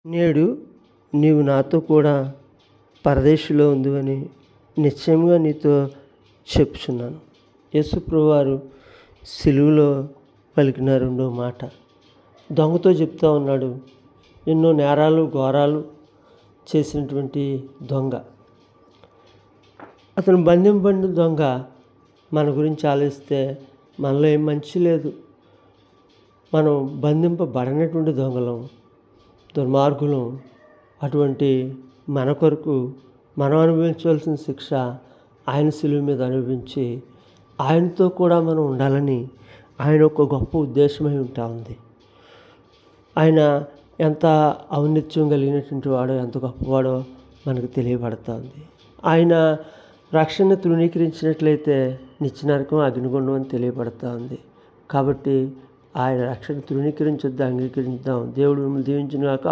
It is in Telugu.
నేడు నీవు నాతో కూడా పరదేశంలో ఉందువని నిశ్చయంగా నీతో చెప్పుచున్నాను. యేసుప్రభువారు సిలువలో పలికిన రెండో మాట. దొంగతో చెప్తా ఉన్నాడు. ఎన్నో నేరాలు ఘోరాలు చేసినటువంటి దొంగ, అతను బంధింపబడిన దొంగ మన గురించి ఆలోచిస్తే మనలో ఏం మంచి లేదు. మనం బంధింపబడినటువంటి దొంగలం, దుర్మార్గులం. అటువంటి మన కొరకు మనం అనుభవించవలసిన శిక్ష ఆయన సిలువ మీద అనుభవించి ఆయనతో కూడా మనం ఉండాలని ఆయన ఒక గొప్ప ఉద్దేశమై ఉంటా ఉంది. ఆయన ఎంత ఔన్నత్యం కలిగినటువంటి వాడో, ఎంత గొప్పవాడో మనకు తెలియబడతా ఉంది. ఆయన రక్షణ తృణీకరించినట్లయితే నిత్యనరకం, అగ్నిగుండం అని తెలియబడతా ఉంది. కాబట్టి ఆయన రక్షణ తృణీకరించొద్దు, అంగీకరిద్దాం. దేవుడు మిమ్మల్ని దీవించును గాక.